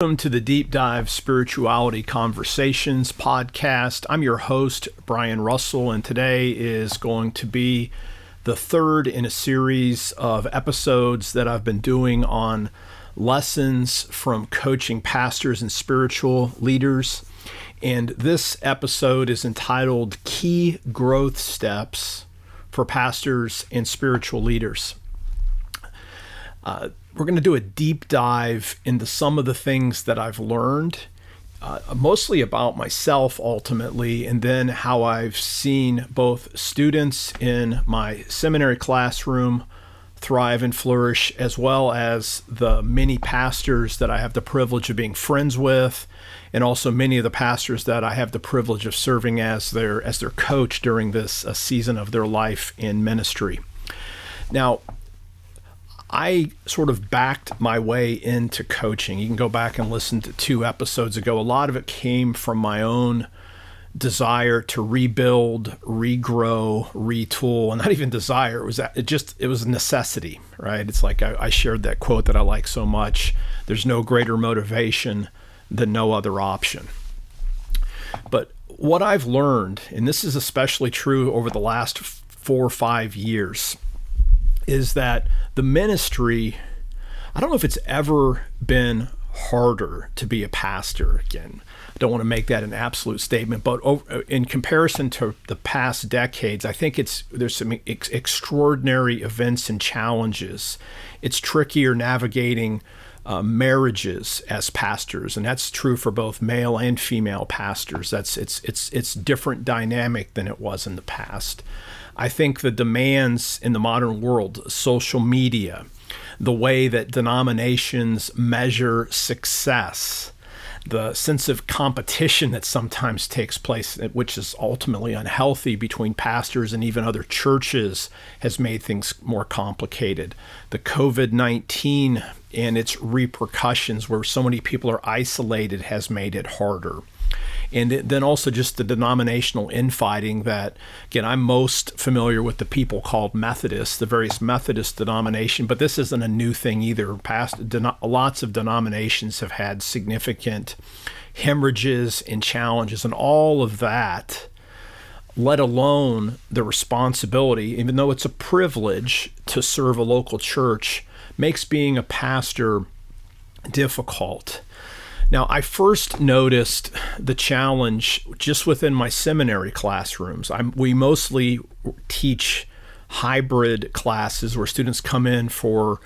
Welcome to the Deep Dive Spirituality Conversations podcast. I'm your host, Brian Russell, and today is going to be the third in a series of episodes that I've been doing on lessons from coaching pastors and spiritual leaders. And this episode is entitled Key Growth Steps for Pastors and Spiritual Leaders. We're going to do a deep dive into some of the things that I've learned, mostly about myself ultimately, and then how I've seen both students in my seminary classroom thrive and flourish, as well as the many pastors that I have the privilege of being friends with, and also many of the pastors that I have the privilege of serving as their coach during this season of their life in ministry. Now, I sort of backed my way into coaching. You can go back and listen to 2 episodes ago. A lot of it came from my own desire to rebuild, regrow, retool, and not even desire. It was a necessity, right? It's like I shared that quote that I like so much. There's no greater motivation than no other option. But what I've learned, and this is especially true over the last 4 or 5 years, is that the ministry, I don't know if it's ever been harder to be a pastor. Again, I don't want to make that an absolute statement, but in comparison to the past decades, I think there's some extraordinary events and challenges. It's trickier navigating marriages as pastors, and that's true for both male and female pastors. It's different dynamic than it was in the past. I think the demands in the modern world, social media, the way that denominations measure success, the sense of competition that sometimes takes place, which is ultimately unhealthy between pastors and even other churches, has made things more complicated. The COVID-19 and its repercussions, where so many people are isolated, has made it harder. And then also just the denominational infighting that, again, I'm most familiar with the people called Methodists, the various Methodist denomination, but this isn't a new thing either. Lots of denominations have had significant hemorrhages and challenges, and all of that, let alone the responsibility, even though it's a privilege to serve a local church, makes being a pastor difficult. Now, I first noticed the challenge just within my seminary classrooms. We mostly teach hybrid classes where students come in for,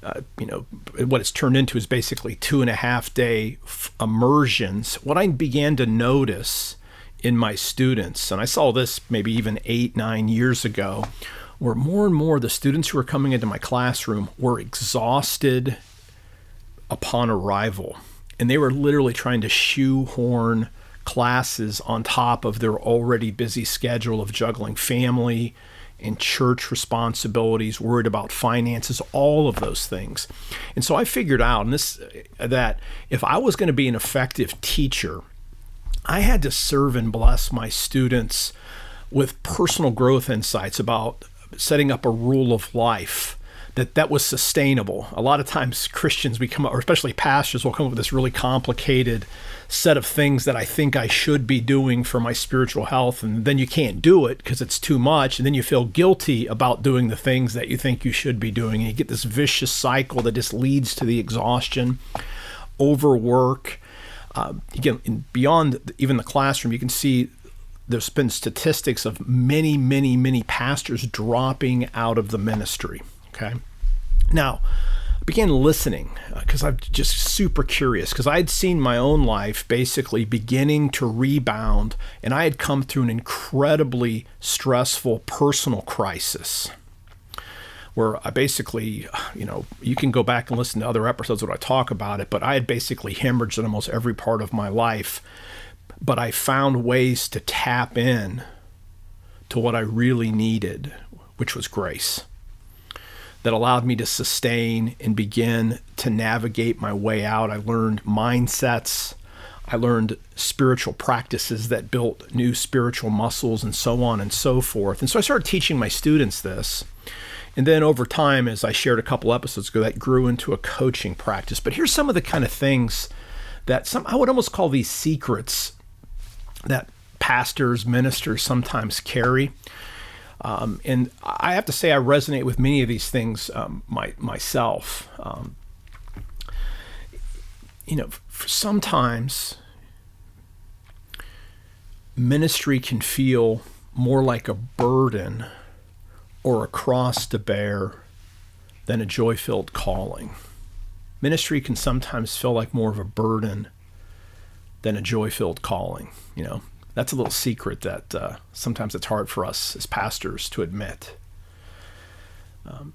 what it's turned into is basically 2.5-day immersions. What I began to notice in my students, and I saw this maybe even 8-9 years ago, where more and more the students who were coming into my classroom were exhausted upon arrival. And they were literally trying to shoehorn classes on top of their already busy schedule of juggling family and church responsibilities, worried about finances, all of those things. And so I figured out that if I was going to be an effective teacher, I had to serve and bless my students with personal growth insights about setting up a rule of life that was sustainable. A lot of times Christians, or especially pastors, will come up with this really complicated set of things that I think I should be doing for my spiritual health, and then you can't do it because it's too much, and then you feel guilty about doing the things that you think you should be doing, and you get this vicious cycle that just leads to the exhaustion, overwork. Again, beyond even the classroom, you can see there's been statistics of many, many, many pastors dropping out of the ministry. Okay. Now, I began listening because I'm just super curious, because I'd seen my own life basically beginning to rebound, and I had come through an incredibly stressful personal crisis where I basically, you can go back and listen to other episodes where I talk about it, but I had basically hemorrhaged in almost every part of my life. But I found ways to tap in to what I really needed, which was grace, that allowed me to sustain and begin to navigate my way out. I learned mindsets. I learned spiritual practices that built new spiritual muscles, and so on and so forth. And so I started teaching my students this. And then over time, as I shared a couple episodes ago, that grew into a coaching practice. But here's some of the kind of things that I would almost call these secrets that pastors, ministers sometimes carry. And I have to say I resonate with many of these things myself. Sometimes ministry can feel more like a burden or a cross to bear than a joy-filled calling. Ministry can sometimes feel like more of a burden than a joy-filled calling. That's a little secret that sometimes it's hard for us as pastors to admit.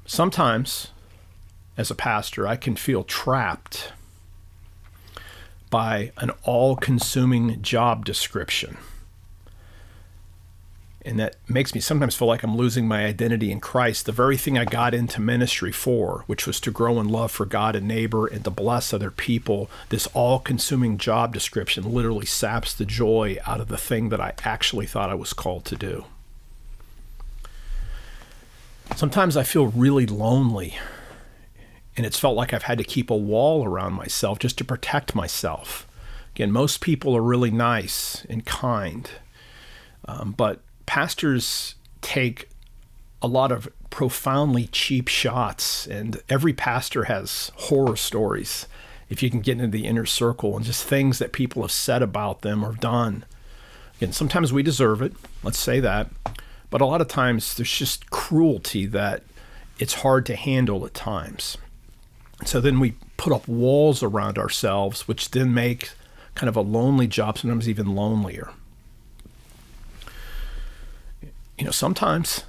Sometimes, as a pastor, I can feel trapped by an all-consuming job description. And that makes me sometimes feel like I'm losing my identity in Christ, the very thing I got into ministry for, which was to grow in love for God and neighbor and to bless other people. This all-consuming job description literally saps the joy out of the thing that I actually thought I was called to do. Sometimes I feel really lonely, and it's felt like I've had to keep a wall around myself just to protect myself. Again, most people are really nice and kind, but pastors take a lot of profoundly cheap shots, and every pastor has horror stories if you can get into the inner circle and just things that people have said about them or done. Again, sometimes we deserve it, let's say that, but a lot of times there's just cruelty that it's hard to handle at times. So then we put up walls around ourselves, which then make kind of a lonely job sometimes even lonelier. Sometimes,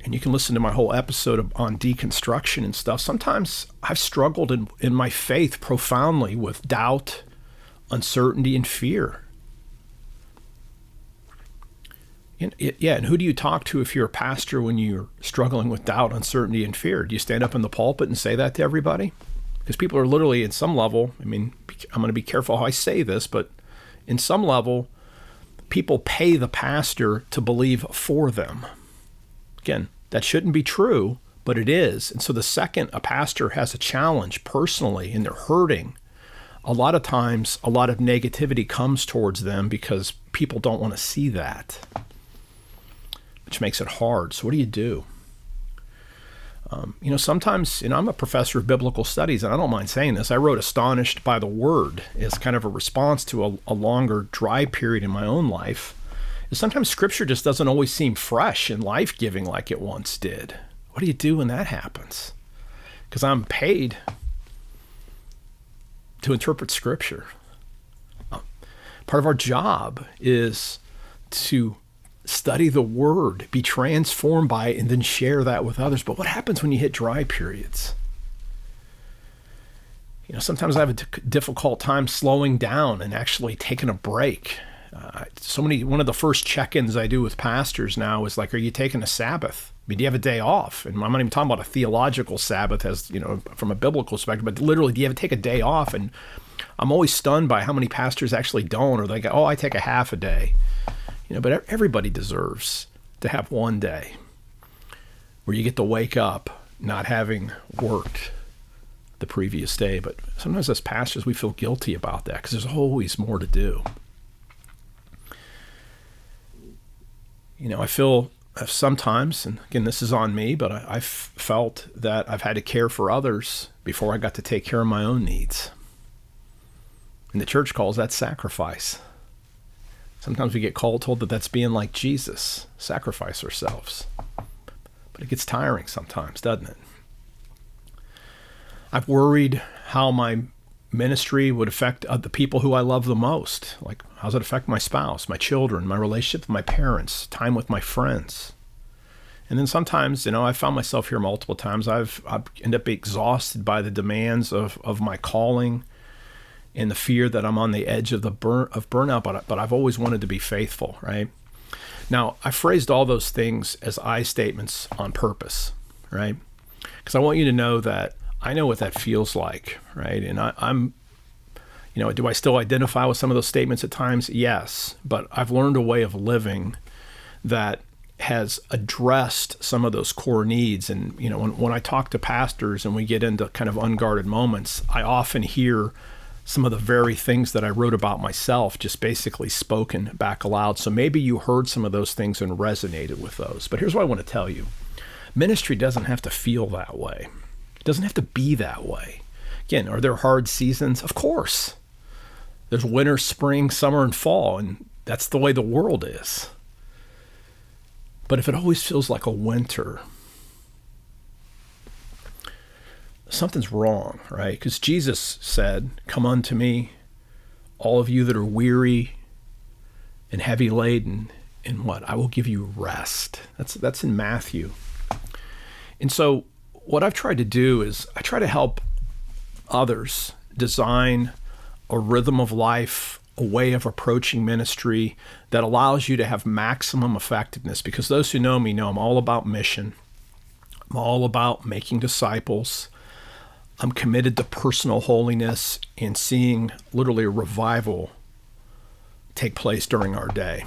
and you can listen to my whole episode on deconstruction and stuff, sometimes I've struggled in my faith profoundly with doubt, uncertainty, and fear. And who do you talk to if you're a pastor when you're struggling with doubt, uncertainty, and fear? Do you stand up in the pulpit and say that to everybody? Because people are literally, at some level, I'm going to be careful how I say this, but in some level, people pay the pastor to believe for them. Again, that shouldn't be true, but it is. And so the second a pastor has a challenge personally and they're hurting, a lot of times a lot of negativity comes towards them because people don't want to see that, which makes it hard. So what do you do? Sometimes, I'm a professor of biblical studies, and I don't mind saying this. I wrote Astonished by the Word as kind of a response to a longer dry period in my own life. And sometimes Scripture just doesn't always seem fresh and life-giving like it once did. What do you do when that happens? Because I'm paid to interpret Scripture. Part of our job is to study the Word, be transformed by it, and then share that with others. But what happens when you hit dry periods? Sometimes I have a difficult time slowing down and actually taking a break. One of the first check-ins I do with pastors now is like, are you taking a Sabbath? Do you have a day off? And I'm not even talking about a theological Sabbath as, from a biblical perspective, but literally, do you ever take a day off? And I'm always stunned by how many pastors actually don't, or they go, I take a half a day. But everybody deserves to have one day where you get to wake up not having worked the previous day. But sometimes as pastors, we feel guilty about that because there's always more to do. I feel sometimes, and again, this is on me, but I've felt that I've had to care for others before I got to take care of my own needs. And the church calls that sacrifice. Sometimes we get told that that's being like Jesus, sacrifice ourselves. But it gets tiring sometimes, doesn't it? I've worried how my ministry would affect the people who I love the most. Like, how does it affect my spouse, my children, my relationship with my parents, time with my friends? And then sometimes, I found myself here multiple times. I've ended up exhausted by the demands of my calling and the fear that I'm on the edge of burnout, but I've always wanted to be faithful, right? Now, I phrased all those things as I statements on purpose, right? Because I want you to know that I know what that feels like, right? And I'm, do I still identify with some of those statements at times? Yes, but I've learned a way of living that has addressed some of those core needs. And, when I talk to pastors and we get into kind of unguarded moments, I often hear some of the very things that I wrote about myself, just basically spoken back aloud. So maybe you heard some of those things and resonated with those. But here's what I want to tell you. Ministry doesn't have to feel that way. It doesn't have to be that way. Again, are there hard seasons? Of course. There's winter, spring, summer, and fall, and that's the way the world is. But if it always feels like a winter, something's wrong, right? Because Jesus said, "Come unto me, all of you that are weary and heavy laden, and what? I will give you rest." That's in Matthew. And so what I've tried to do is I try to help others design a rhythm of life, a way of approaching ministry that allows you to have maximum effectiveness. Because those who know me know I'm all about mission. I'm all about making disciples. I'm committed to personal holiness and seeing literally a revival take place during our day.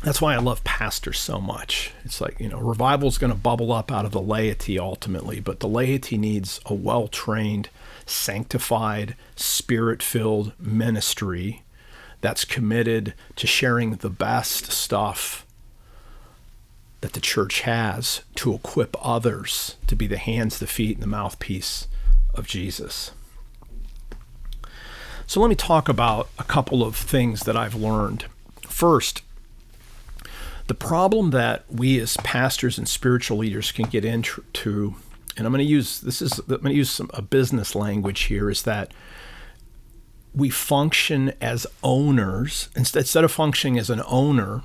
That's why I love pastors so much. It's like, revival is going to bubble up out of the laity ultimately, but the laity needs a well-trained, sanctified, spirit-filled ministry that's committed to sharing the best stuff that the church has to equip others to be the hands, the feet, and the mouthpiece of Jesus. So let me talk about a couple of things that I've learned. First, the problem that we as pastors and spiritual leaders can get into, and I'm going to use a business language here, is that we function as owners. Instead of functioning as an owner,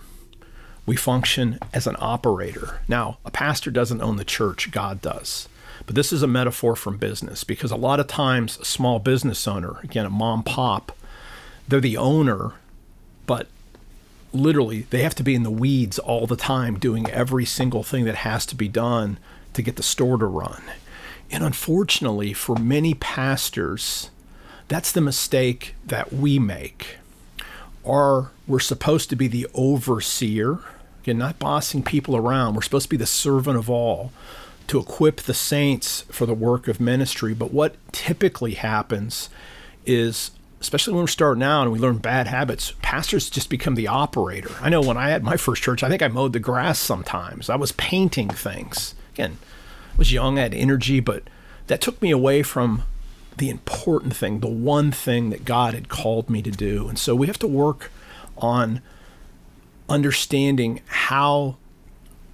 we function as an operator. Now, a pastor doesn't own the church, God does. But this is a metaphor from business, because a lot of times a small business owner, again, a mom pop, they're the owner, but literally they have to be in the weeds all the time doing every single thing that has to be done to get the store to run. And unfortunately, for many pastors, that's the mistake that we make. We're supposed to be the overseer, again, not bossing people around. We're supposed to be the servant of all, to equip the saints for the work of ministry. But what typically happens is, especially when we're starting out and we learn bad habits, pastors just become the operator. I know when I had my first church, I think I mowed the grass sometimes. I was painting things. Again, I was young, I had energy, but that took me away from the important thing, the one thing that God had called me to do. And so we have to work on understanding how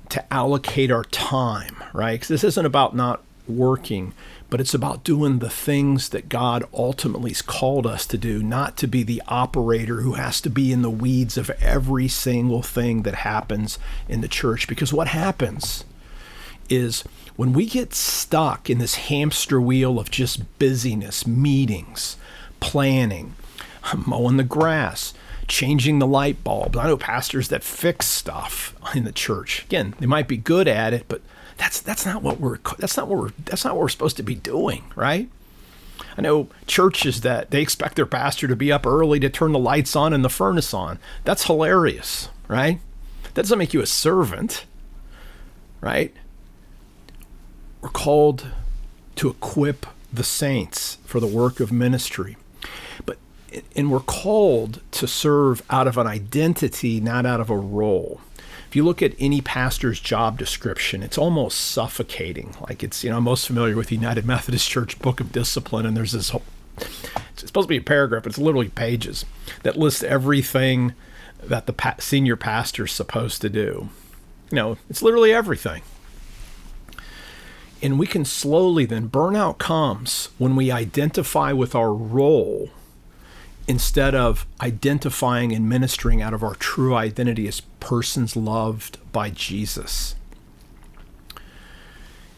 to allocate our time, right? Because this isn't about not working, but it's about doing the things that God ultimately has called us to do, not to be the operator who has to be in the weeds of every single thing that happens in the church. Because what happens is when we get stuck in this hamster wheel of just busyness, meetings, planning, mowing the grass, changing the light bulbs. I know pastors that fix stuff in the church. Again, they might be good at it, but that's not what we're supposed to be doing, right? I know churches that they expect their pastor to be up early to turn the lights on and the furnace on. That's hilarious, right? That doesn't make you a servant, right? We're called to equip the saints for the work of ministry. And we're called to serve out of an identity, not out of a role. If you look at any pastor's job description, it's almost suffocating. Like I'm most familiar with the United Methodist Church Book of Discipline, and there's this whole, it's supposed to be a paragraph, but it's literally pages that lists everything that the senior pastor's supposed to do. It's literally everything. And we can slowly then, burnout comes when we identify with our role instead of identifying and ministering out of our true identity as persons loved by Jesus.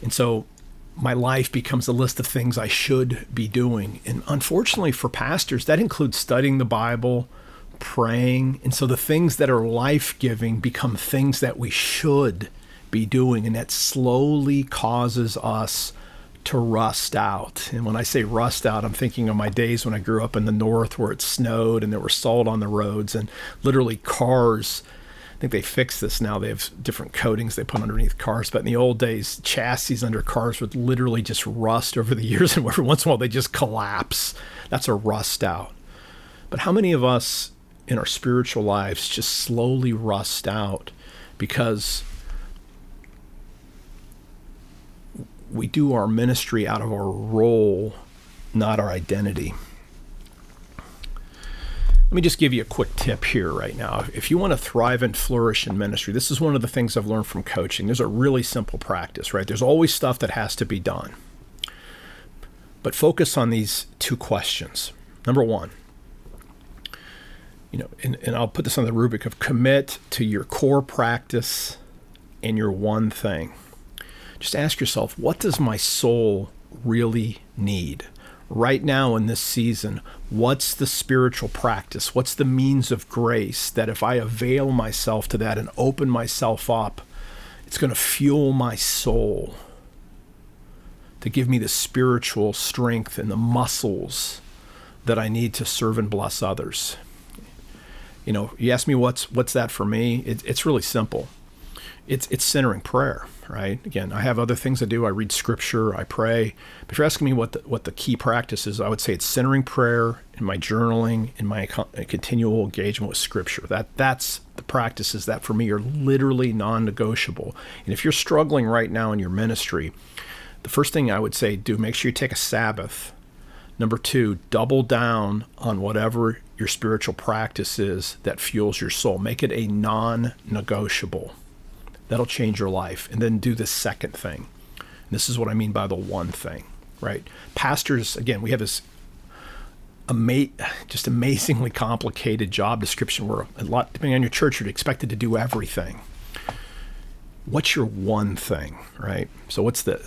And so my life becomes a list of things I should be doing. And unfortunately for pastors, that includes studying the Bible, praying. And so the things that are life-giving become things that we should be doing. And that slowly causes us to rust out. And when I say rust out, I'm thinking of my days when I grew up in the north where it snowed and there was salt on the roads, and literally cars, think they fixed this now. They have different coatings they put underneath cars. But in the old days, chassis under cars would literally just rust over the years. And every once in a while, they just collapse. That's a rust out. But how many of us in our spiritual lives just slowly rust out because we do our ministry out of our role, not our identity? Let me just give you a quick tip here right now. If you want to thrive and flourish in ministry, this is one of the things I've learned from coaching. There's a really simple practice, right? There's always stuff that has to be done. But focus on these two questions. Number one, and I'll put this on the rubric of commit to your core practice and your one thing. Just ask yourself, what does my soul really need? Right now in this season, what's the spiritual practice? What's the means of grace that if I avail myself to that and open myself up, it's going to fuel my soul to give me the spiritual strength and the muscles that I need to serve and bless others? You ask me what's that for me? It's really simple. It's centering prayer, right? Again, I have other things I do. I read scripture, I pray. But if you're asking me what the key practice is, I would say it's centering prayer in my journaling, in my continual engagement with scripture. That's the practices that for me are literally non-negotiable. And if you're struggling right now in your ministry, the first thing I would say, make sure you take a Sabbath. Number two, double down on whatever your spiritual practice is that fuels your soul. Make it a non-negotiable. That'll change your life. And then do the second thing. And this is what I mean by the one thing, right? Pastors, again, we have this just amazingly complicated job description where a lot, depending on your church, you're expected to do everything. What's your one thing, right? So what's the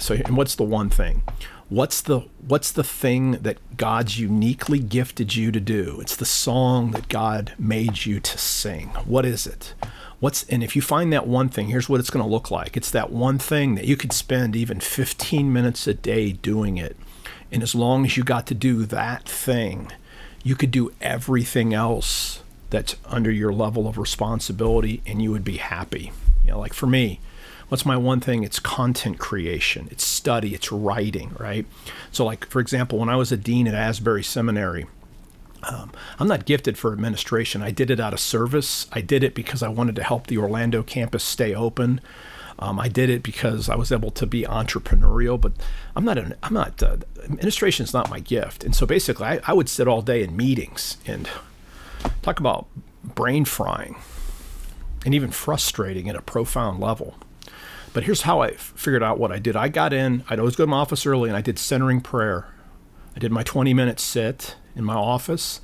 one thing? What's the thing that God's uniquely gifted you to do? It's the song that God made you to sing. What is it? And if you find that one thing, here's what it's going to look like. It's that one thing that you could spend even 15 minutes a day doing it. And as long as you got to do that thing, you could do everything else that's under your level of responsibility and you would be happy. Like for me, what's my one thing? It's content creation, it's study, it's writing, right? So like, for example, when I was a dean at Asbury Seminary, I'm not gifted for administration. I did it out of service. I did it because I wanted to help the Orlando campus stay open. I did it because I was able to be entrepreneurial, but administration is not my gift. And so basically I would sit all day in meetings and talk about brain frying and even frustrating at a profound level. But here's how I figured out what I did. I got in, I'd always go to my office early and I did centering prayer. I did my 20-minute sit in my office,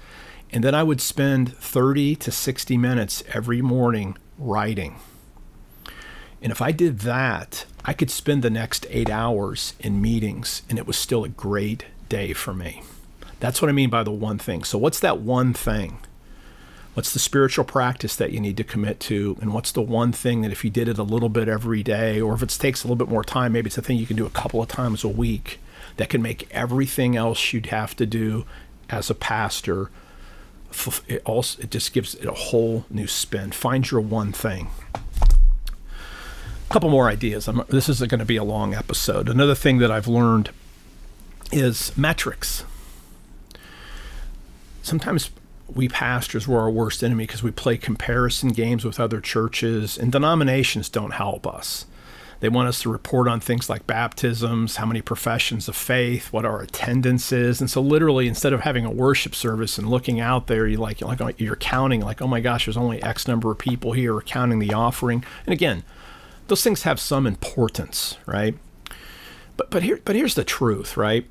and then I would spend 30 to 60 minutes every morning writing. And if I did that, I could spend the next 8 hours in meetings, and it was still a great day for me. That's what I mean by the one thing. So what's that one thing? What's the spiritual practice that you need to commit to? And what's the one thing that if you did it a little bit every day, or if it takes a little bit more time, maybe it's a thing you can do a couple of times a week, that can make everything else you'd have to do as a pastor, it just gives it a whole new spin. Find your one thing. A couple more ideas. This is going to be a long episode. Another thing that I've learned is metrics. Sometimes we pastors were our worst enemy because we play comparison games with other churches, and denominations don't help us. They want us to report on things like baptisms, how many professions of faith, what our attendance is. And so literally, instead of having a worship service and looking out there, you're counting like, oh my gosh, there's only X number of people here, counting the offering. And again, those things have some importance, right? But here's the truth, right?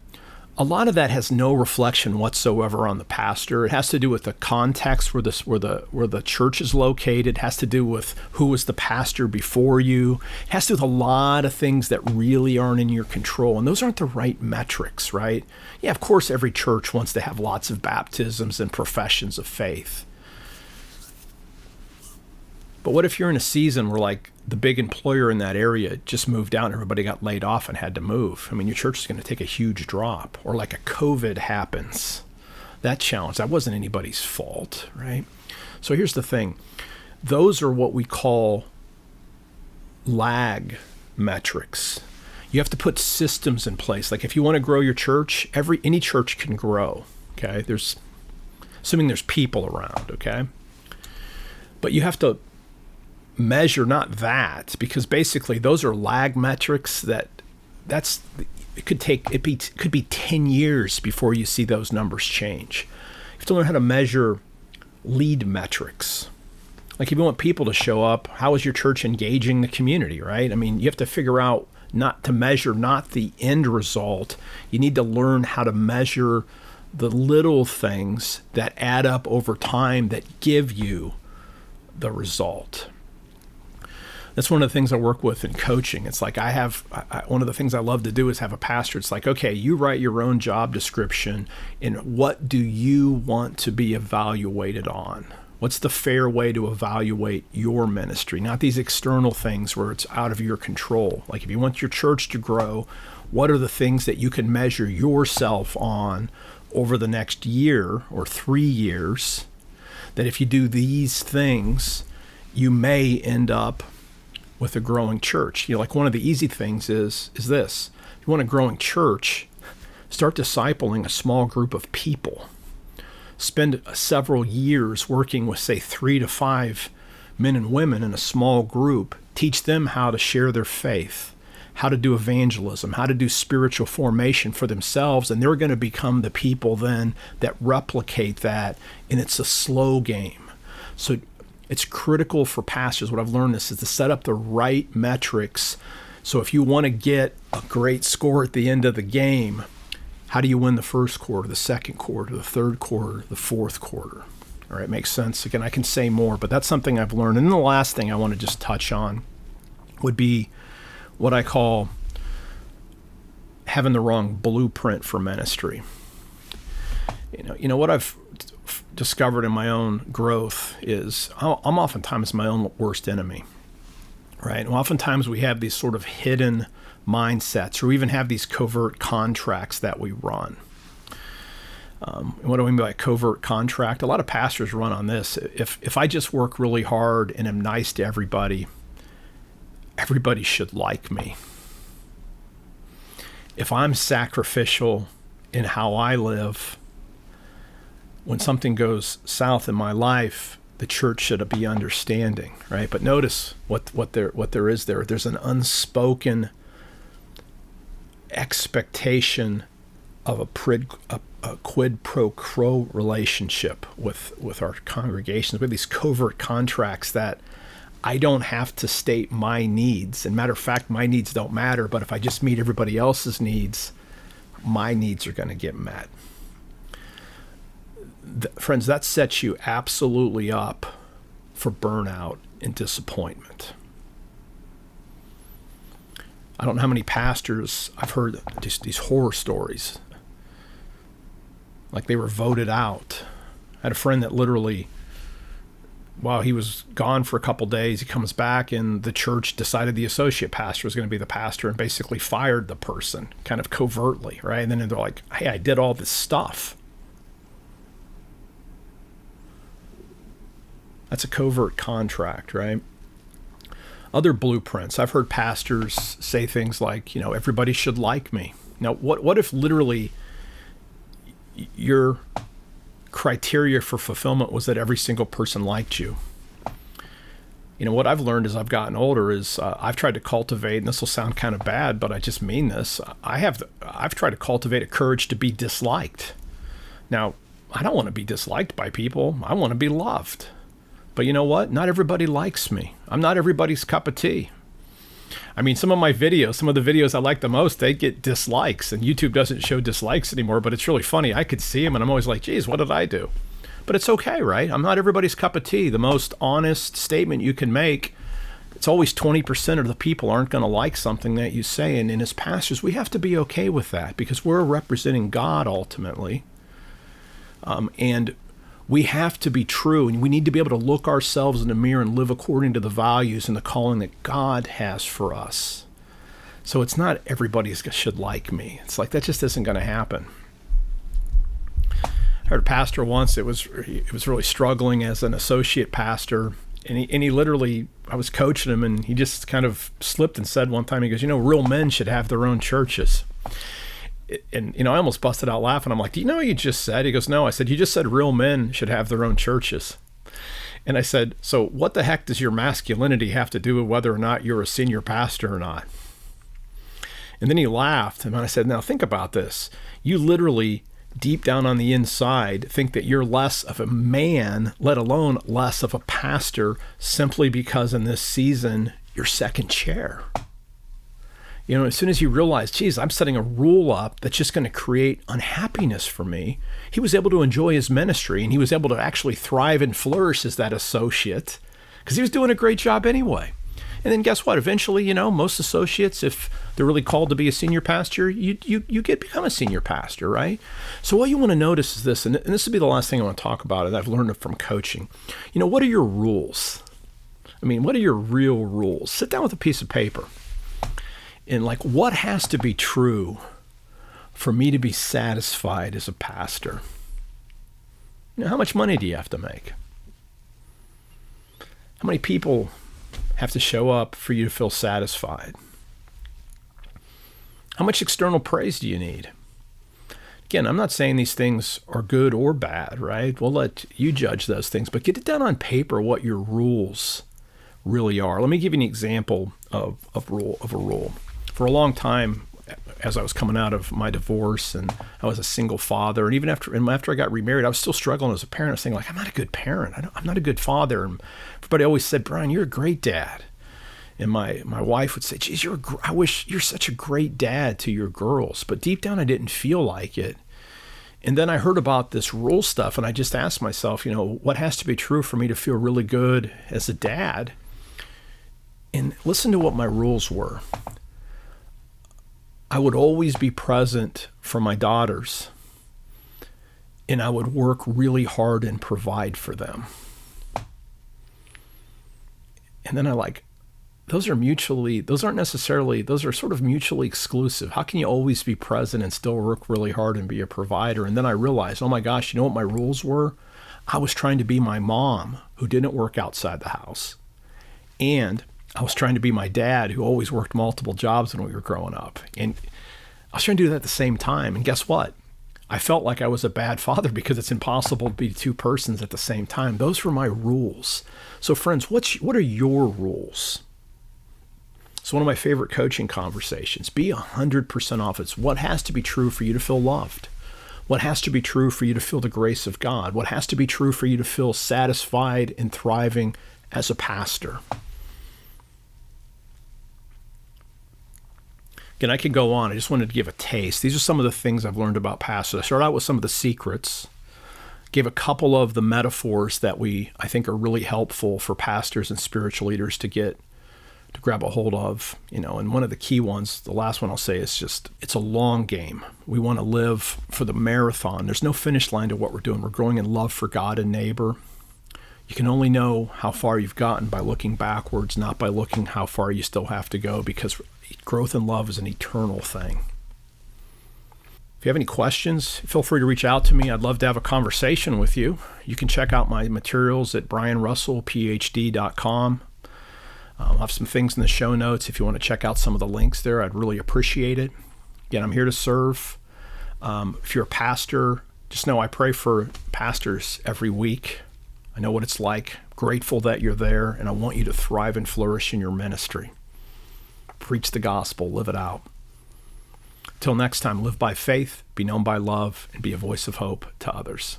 A lot of that has no reflection whatsoever on the pastor. It has to do with the context where the church is located. It has to do with who was the pastor before you. It has to do with a lot of things that really aren't in your control. And those aren't the right metrics, right? Yeah, of course, every church wants to have lots of baptisms and professions of faith. But what if you're in a season where like the big employer in that area just moved out and everybody got laid off and had to move? I mean, your church is going to take a huge drop. Or like a COVID happens. That challenge, that wasn't anybody's fault, right? So here's the thing. those are what we call lag metrics. You have to put systems in place. Like if you want to grow your church, any church can grow. Okay, assuming there's people around. Okay, but you have to measure not that, because basically those are lag metrics. It could be 10 years before you see those numbers change. You have to learn how to measure lead metrics. Like if you want people to show up, how is your church engaging the community, right? I mean, you have to figure out not to measure not the end result. You need to learn how to measure the little things that add up over time that give you the result. That's one of the things I work with in coaching. It's like one of the things I love to do is have a pastor. It's like, okay, you write your own job description, and what do you want to be evaluated on? What's the fair way to evaluate your ministry? Not these external things where it's out of your control. Like if you want your church to grow, what are the things that you can measure yourself on over the next year or 3 years, that if you do these things, you may end up with a growing church? You know, like one of the easy things is this. If you want a growing church, start discipling a small group of people. Spend several years working with, say, 3 to 5 men and women in a small group. Teach them how to share their faith, how to do evangelism, how to do spiritual formation for themselves, and they're going to become the people then that replicate that, and it's a slow game. So it's critical for pastors. What I've learned is to set up the right metrics. So if you want to get a great score at the end of the game, how do you win the first quarter, the second quarter, the third quarter, the fourth quarter? All right, makes sense. Again, I can say more, but that's something I've learned. And then the last thing I want to just touch on would be what I call having the wrong blueprint for ministry. You know what I've discovered in my own growth is I'm oftentimes my own worst enemy, right? And oftentimes we have these sort of hidden mindsets, or we even have these covert contracts that we run. What do I mean by covert contract? A lot of pastors run on this. If I just work really hard and am nice to everybody, everybody should like me. If I'm sacrificial in how I live, when something goes south in my life, the church should be understanding, right? But notice what there is there. There's an unspoken expectation of a quid pro quo relationship with our congregations. We have these covert contracts that I don't have to state my needs. And matter of fact, my needs don't matter, but if I just meet everybody else's needs, my needs are going to get met. Friends, that sets you absolutely up for burnout and disappointment. I don't know how many pastors I've heard just these horror stories. Like they were voted out. I had a friend that literally, while he was gone for a couple days, he comes back and the church decided the associate pastor was going to be the pastor and basically fired the person kind of covertly, right? And then they're like, hey, I did all this stuff. That's a covert contract, right? Other blueprints. I've heard pastors say things like, everybody should like me. Now, what if literally your criteria for fulfillment was that every single person liked you? What I've learned as I've gotten older is I've tried to cultivate, and this will sound kind of bad, but I just mean this. I've tried to cultivate a courage to be disliked. Now, I don't want to be disliked by people. I want to be loved. But you know what? Not everybody likes me. I'm not everybody's cup of tea. I mean, some of the videos I like the most, they get dislikes, and YouTube doesn't show dislikes anymore, but it's really funny. I could see them, and I'm always like, geez, what did I do? But it's okay, right? I'm not everybody's cup of tea. The most honest statement you can make, it's always 20% of the people aren't going to like something that you say. And as pastors, we have to be okay with that because we're representing God ultimately. And we have to be true, and we need to be able to look ourselves in the mirror and live according to the values and the calling that God has for us. So it's not everybody should like me. It's like that just isn't going to happen. I heard a pastor once. It was really struggling as an associate pastor, And he literally, I was coaching him, and he just kind of slipped and said one time, he goes, real men should have their own churches. And, I almost busted out laughing. I'm like, do you know what you just said? He goes, no. I said, you just said real men should have their own churches. And I said, so what the heck does your masculinity have to do with whether or not you're a senior pastor or not? And then he laughed. And I said, now think about this. You literally, deep down on the inside, think that you're less of a man, let alone less of a pastor, simply because in this season, you're second chair. As soon as he realized, geez, I'm setting a rule up that's just going to create unhappiness for me, he was able to enjoy his ministry, and he was able to actually thrive and flourish as that associate because he was doing a great job anyway. And then guess what? Eventually, most associates, if they're really called to be a senior pastor, you become a senior pastor, right? So what you want to notice is this, and this will be the last thing I want to talk about, and I've learned it from coaching. What are your rules? What are your real rules? Sit down with a piece of paper. And what has to be true for me to be satisfied as a pastor? How much money do you have to make? How many people have to show up for you to feel satisfied? How much external praise do you need? Again, I'm not saying these things are good or bad, right? We'll let you judge those things, but get it down on paper what your rules really are. Let me give you an example of a rule. For a long time, as I was coming out of my divorce and I was a single father, and even after I got remarried, I was still struggling as a parent. I was thinking, I'm not a good parent. I'm not a good father. And everybody always said, Brian, you're a great dad. And my wife would say, geez, I wish you're such a great dad to your girls. But deep down, I didn't feel like it. And then I heard about this rule stuff, and I just asked myself, what has to be true for me to feel really good as a dad? And listen to what my rules were. I would always be present for my daughters, and I would work really hard and provide for them. And then those are sort of mutually exclusive. How can you always be present and still work really hard and be a provider? And then I realized, oh my gosh, you know what my rules were? I was trying to be my mom who didn't work outside the house. And I was trying to be my dad who always worked multiple jobs when we were growing up. And I was trying to do that at the same time. And guess what? I felt like I was a bad father because it's impossible to be two persons at the same time. Those were my rules. So friends, what are your rules? It's one of my favorite coaching conversations. Be 100% off. It's what has to be true for you to feel loved. What has to be true for you to feel the grace of God? What has to be true for you to feel satisfied and thriving as a pastor? Again, I could go on. I just wanted to give a taste. These are some of the things I've learned about pastors. I started out with some of the secrets, gave a couple of the metaphors that I think are really helpful for pastors and spiritual leaders to grab a hold of, and one of the key ones, the last one I'll say is just, it's a long game. We want to live for the marathon. There's no finish line to what we're doing. We're growing in love for God and neighbor. You can only know how far you've gotten by looking backwards, not by looking how far you still have to go, because growth in love is an eternal thing. If you have any questions, feel free to reach out to me. I'd love to have a conversation with you. You can check out my materials at brianrussellphd.com. I'll have some things in the show notes if you want to check out some of the links there. I'd really appreciate it. Again, I'm here to serve. If you're a pastor, just know I pray for pastors every week. I know what it's like. Grateful that you're there, and I want you to thrive and flourish in your ministry. Preach the gospel, live it out. Till next time, live by faith, be known by love, and be a voice of hope to others.